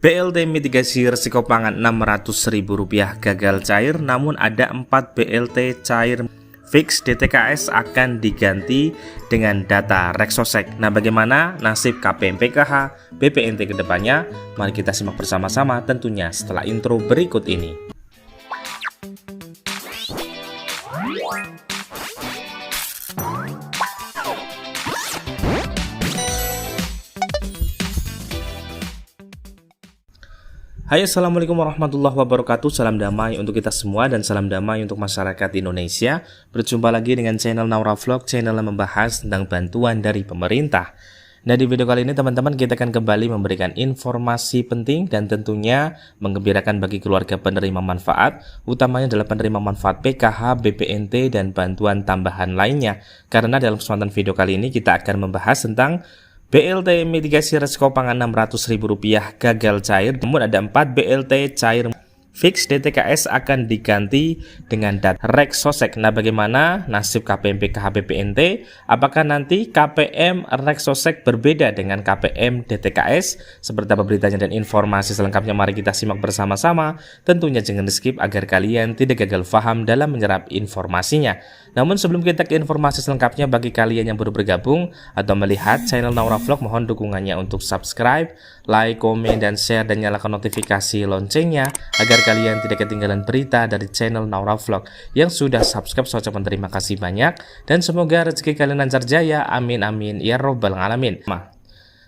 BLT mitigasi risiko pangan Rp600.000 gagal cair, namun ada 4 BLT cair fix DTKS akan diganti dengan data Reksosek. Nah, bagaimana nasib KPM PKH BPNT ke depannya? Mari kita simak bersama-sama tentunya setelah intro berikut ini. Hai, assalamualaikum warahmatullahi wabarakatuh. Salam damai untuk kita semua dan salam damai untuk masyarakat Indonesia. Berjumpa lagi dengan channel Naura Vlog, channel yang membahas tentang bantuan dari pemerintah. Nah, di video kali ini teman-teman kita akan kembali memberikan informasi penting dan tentunya menggembirakan bagi keluarga penerima manfaat, utamanya adalah penerima manfaat PKH, BPNT dan bantuan tambahan lainnya. Karena dalam kesempatan video kali ini kita akan membahas tentang BLT mitigasi risiko pangan Rp600.000 gagal cair, namun ada 4 BLT cair fix DTKS akan diganti dengan data Reksosek. Nah, bagaimana nasib KPM PKH BPNT? Apakah nanti KPM Reksosek berbeda dengan KPM DTKS? Seperti apa beritanya dan informasi selengkapnya, mari kita simak bersama-sama. Tentunya jangan di skip agar kalian tidak gagal paham dalam menyerap informasinya. Namun sebelum kita ke informasi selengkapnya, bagi kalian yang baru bergabung atau melihat channel Naura Vlog, mohon dukungannya untuk subscribe, like, komen, dan share, dan nyalakan notifikasi loncengnya agar kalian tidak ketinggalan berita dari channel Naura Vlog. Yang sudah subscribe, saya ucapkan terima kasih banyak dan semoga rezeki kalian lancar jaya, amin amin ya robbal alamin.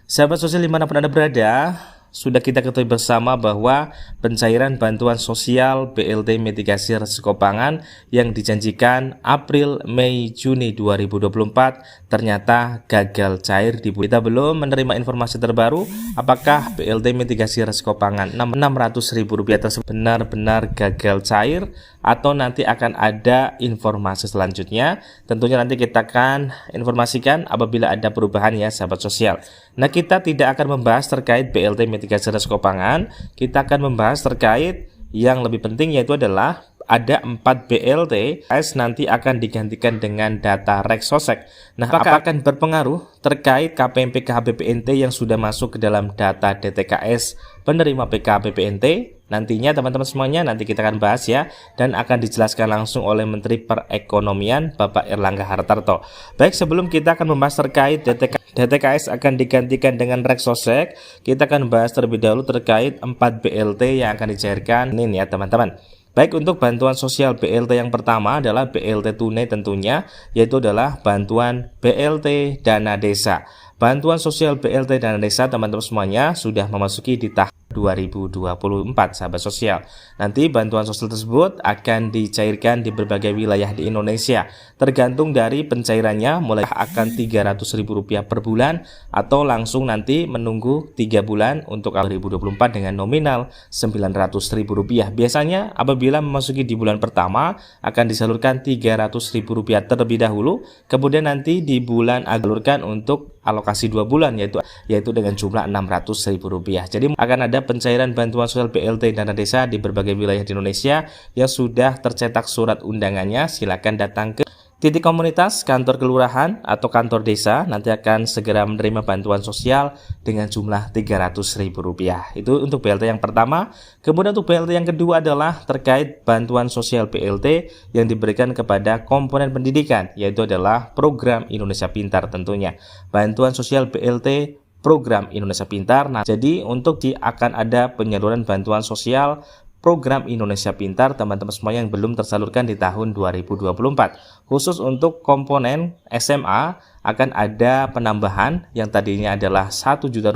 Sahabat sosial dimanapun Anda berada, sudah kita ketahui bersama bahwa pencairan bantuan sosial BLT mitigasi risiko pangan yang dijanjikan April, Mei, Juni 2024 ternyata gagal cair. Kita belum menerima informasi terbaru apakah BLT mitigasi risiko pangan Rp600.000 tersebut benar-benar gagal cair atau nanti akan ada informasi selanjutnya. Tentunya nanti kita akan informasikan apabila ada perubahan ya sahabat sosial. Nah, kita tidak akan membahas terkait BLT mitigasi risiko pangan, kita akan membahas terkait yang lebih penting, yaitu adalah ada 4 BLT nanti akan digantikan dengan data Reksosek. Nah, apakah akan berpengaruh terkait KPM PKH BPNT yang sudah masuk ke dalam data DTKS penerima PKH BPNT? Nantinya teman-teman semuanya nanti kita akan bahas ya, dan akan dijelaskan langsung oleh Menteri Perekonomian Bapak Erlangga Hartarto. Baik, sebelum kita akan membahas terkait DTKS akan digantikan dengan Reksosek, kita akan bahas terlebih dahulu terkait 4 BLT yang akan dicairkan ini ya teman-teman. Baik, untuk bantuan sosial BLT yang pertama adalah BLT tunai tentunya, yaitu adalah bantuan BLT dana desa. Bantuan sosial BLT dana desa teman-teman semuanya sudah memasuki di tahap 2024 sahabat sosial. Nanti bantuan sosial tersebut akan dicairkan di berbagai wilayah di Indonesia. Tergantung dari pencairannya, mulai akan Rp300.000 per bulan atau langsung nanti menunggu 3 bulan untuk 2024 dengan nominal Rp900.000. Biasanya apabila memasuki di bulan pertama akan disalurkan Rp300.000 terlebih dahulu, kemudian nanti di bulan alurkan untuk alokasi 2 bulan yaitu dengan jumlah Rp600.000. Jadi akan ada pencairan bantuan sosial BLT dana desa di berbagai wilayah di Indonesia yang sudah tercetak surat undangannya. Silakan datang ke titik komunitas, kantor kelurahan atau kantor desa, nanti akan segera menerima bantuan sosial dengan jumlah Rp300.000. Itu untuk BLT yang pertama. Kemudian untuk BLT yang kedua adalah terkait bantuan sosial BLT yang diberikan kepada komponen pendidikan, yaitu adalah program Indonesia Pintar tentunya. Bantuan sosial BLT program Indonesia Pintar. Nah, jadi untuk akan ada penyaluran bantuan sosial program Indonesia Pintar teman-teman semua yang belum tersalurkan di tahun 2024. Khusus untuk komponen SMA akan ada penambahan yang tadinya adalah Rp1 juta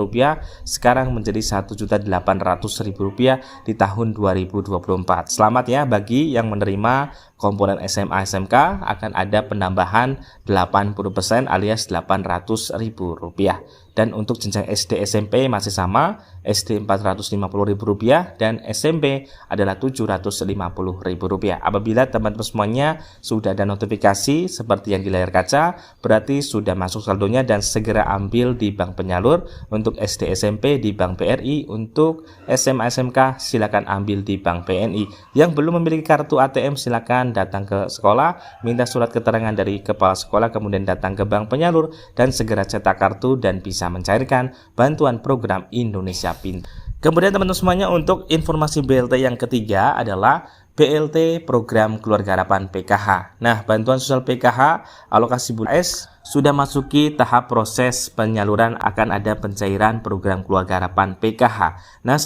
sekarang menjadi Rp1.800.000 di tahun 2024. Selamat ya bagi yang menerima komponen SMA SMK, akan ada penambahan 80% alias Rp800.000. Dan untuk jenjang SD SMP masih sama, SD Rp450.000 dan SMP adalah Rp750.000. Apabila teman-teman semuanya sudah ada notifikasi seperti yang di layar kaca, berarti sudah masuk saldonya dan segera ambil di bank penyalur. Untuk SD SMP di Bank BRI, untuk SMA SMK silakan ambil di Bank BNI. Yang belum memiliki kartu ATM silakan datang ke sekolah, minta surat keterangan dari kepala sekolah, kemudian datang ke bank penyalur dan segera cetak kartu dan bisa mencairkan bantuan program Indonesia Pintar. Kemudian teman-teman semuanya, untuk informasi BLT yang ketiga adalah BLT Program Keluarga Harapan PKH. Nah, bantuan sosial PKH alokasi bulan S sudah masuki tahap proses penyaluran, akan ada pencairan program Keluarga Harapan PKH. Nah,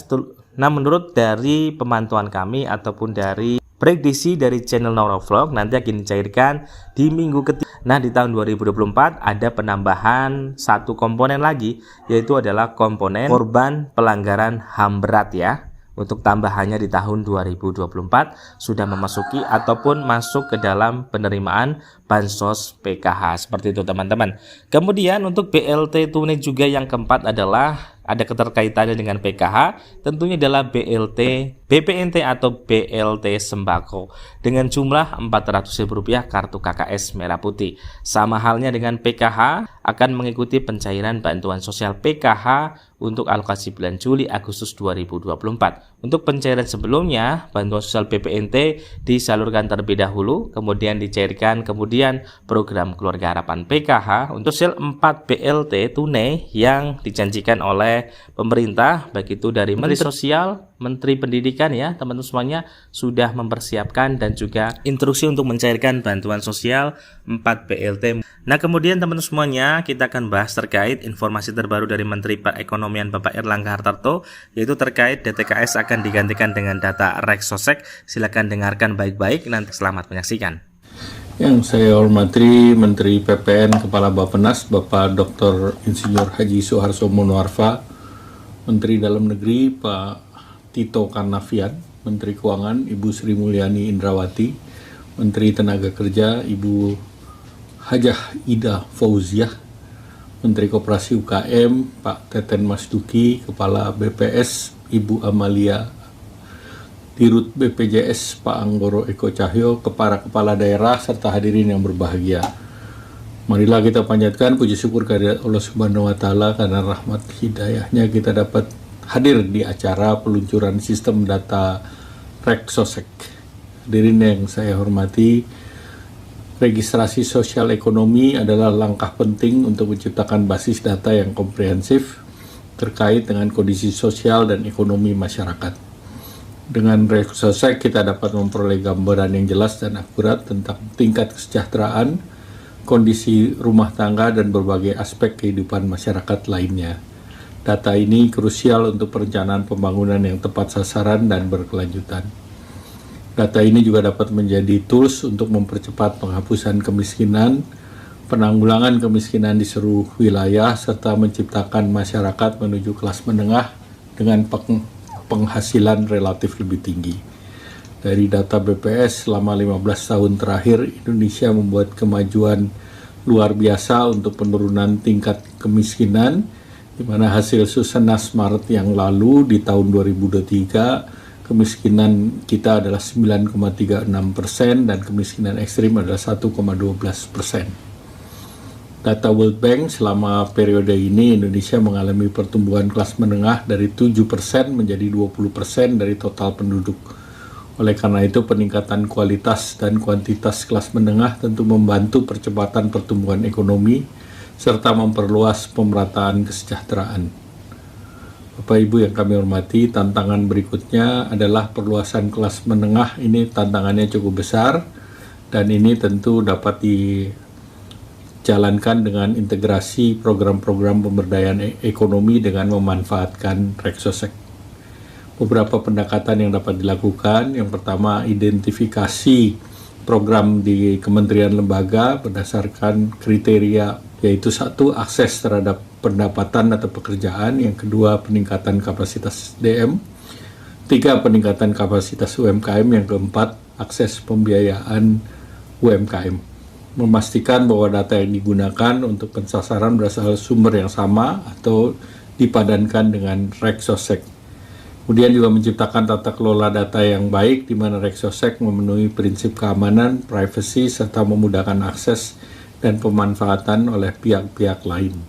menurut dari pemantauan kami ataupun dari prediksi dari channel Naura Vlog, nanti akan dicairkan di minggu ketiga. Nah, di tahun 2024 ada penambahan satu komponen lagi, yaitu adalah komponen korban pelanggaran HAM berat ya. Untuk tambahannya di tahun 2024 sudah memasuki ataupun masuk ke dalam penerimaan bansos PKH. Seperti itu teman-teman. Kemudian untuk BLT tunai juga yang keempat adalah ada keterkaitannya dengan PKH, tentunya adalah BLT BPNT atau BLT sembako dengan jumlah Rp400.000 kartu KKS merah putih. Sama halnya dengan PKH, akan mengikuti pencairan bantuan sosial PKH untuk alokasi bulan Juli Agustus 2024. Untuk pencairan sebelumnya, bantuan sosial BPNT disalurkan terlebih dahulu, kemudian dicairkan kemudian program Keluarga Harapan PKH untuk sosial 4 BLT tunai yang dijanjikan oleh pemerintah, baik itu dari Menteri Sosial, Menteri Pendidikan ya teman-teman semuanya, sudah mempersiapkan dan juga instruksi untuk mencairkan bantuan sosial 4 BLT. Nah, kemudian teman-teman semuanya, kita akan bahas terkait informasi terbaru dari Menteri Perekonomian Bapak Erlangga Hartarto, yaitu terkait DTKS akan digantikan dengan data Reksosek. Silakan dengarkan baik-baik, nanti selamat menyaksikan. Yang saya hormati Menteri PPN Kepala Bappenas Bapak Dr. Insinyur Haji Suharto Monoarfa, Menteri Dalam Negeri Pak Tito Karnavian, Menteri Keuangan Ibu Sri Mulyani Indrawati, Menteri Tenaga Kerja Ibu Hajah Ida Fauziah, Menteri Koperasi UKM Pak Teten Masduki, Kepala BPS Ibu Amalia, Dirut BPJS Pak Anggoro Eko Cahyo, para kepala daerah serta hadirin yang berbahagia. Marilah kita panjatkan puji syukur kehadirat Allah Subhanahu wa taala, karena rahmat hidayahnya kita dapat hadir di acara peluncuran sistem data Reksosek. Hadirin yang saya hormati, registrasi sosial ekonomi adalah langkah penting untuk menciptakan basis data yang komprehensif terkait dengan kondisi sosial dan ekonomi masyarakat. Dengan Reksosek kita dapat memperoleh gambaran yang jelas dan akurat tentang tingkat kesejahteraan, kondisi rumah tangga, dan berbagai aspek kehidupan masyarakat lainnya. Data ini krusial untuk perencanaan pembangunan yang tepat sasaran dan berkelanjutan. Data ini juga dapat menjadi tools untuk mempercepat penghapusan kemiskinan, penanggulangan kemiskinan di seluruh wilayah, serta menciptakan masyarakat menuju kelas menengah dengan penghasilan relatif lebih tinggi. Dari data BPS selama 15 tahun terakhir, Indonesia membuat kemajuan luar biasa untuk penurunan tingkat kemiskinan, di mana hasil Susenas Maret yang lalu di tahun 2023, kemiskinan kita adalah 9,36% dan kemiskinan ekstrim adalah 1,12%. Data World Bank selama periode ini Indonesia mengalami pertumbuhan kelas menengah dari 7% menjadi 20% dari total penduduk. Oleh karena itu, peningkatan kualitas dan kuantitas kelas menengah tentu membantu percepatan pertumbuhan ekonomi serta memperluas pemerataan kesejahteraan. Bapak Ibu yang kami hormati, tantangan berikutnya adalah perluasan kelas menengah. Ini tantangannya cukup besar dan ini tentu dapat jalankan dengan integrasi program-program pemberdayaan ekonomi dengan memanfaatkan Reksosek. Beberapa pendekatan yang dapat dilakukan, yang pertama identifikasi program di kementerian lembaga berdasarkan kriteria, yaitu satu, akses terhadap pendapatan atau pekerjaan, yang kedua peningkatan kapasitas SDM, tiga, peningkatan kapasitas UMKM, yang keempat akses pembiayaan UMKM. Memastikan bahwa data yang digunakan untuk pensasaran berasal sumber yang sama atau dipadankan dengan Reksosek. Kemudian juga menciptakan tata kelola data yang baik, di mana Reksosek memenuhi prinsip keamanan, privasi, serta memudahkan akses dan pemanfaatan oleh pihak-pihak lain.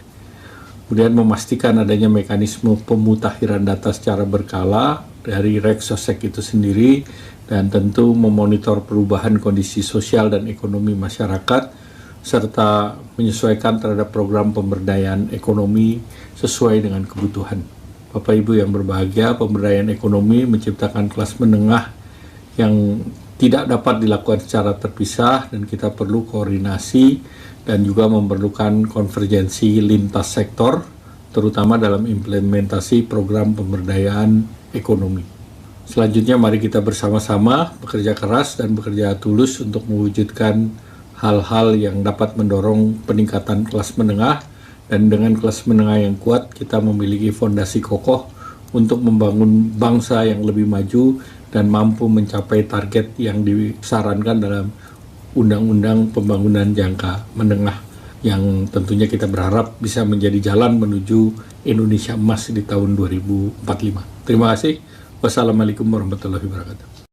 Kemudian memastikan adanya mekanisme pemutakhiran data secara berkala dari Reksosek itu sendiri, dan tentu memonitor perubahan kondisi sosial dan ekonomi masyarakat, serta menyesuaikan terhadap program pemberdayaan ekonomi sesuai dengan kebutuhan. Bapak Ibu yang berbahagia, pemberdayaan ekonomi menciptakan kelas menengah yang tidak dapat dilakukan secara terpisah, dan kita perlu koordinasi dan juga memerlukan konvergensi lintas sektor, terutama dalam implementasi program pemberdayaan ekonomi. Selanjutnya mari kita bersama-sama bekerja keras dan bekerja tulus untuk mewujudkan hal-hal yang dapat mendorong peningkatan kelas menengah, dan dengan kelas menengah yang kuat kita memiliki fondasi kokoh untuk membangun bangsa yang lebih maju dan mampu mencapai target yang disarankan dalam Undang-Undang Pembangunan Jangka Menengah, yang tentunya kita berharap bisa menjadi jalan menuju Indonesia Emas di tahun 2045. Terima kasih. Wassalamualaikum warahmatullahi wabarakatuh.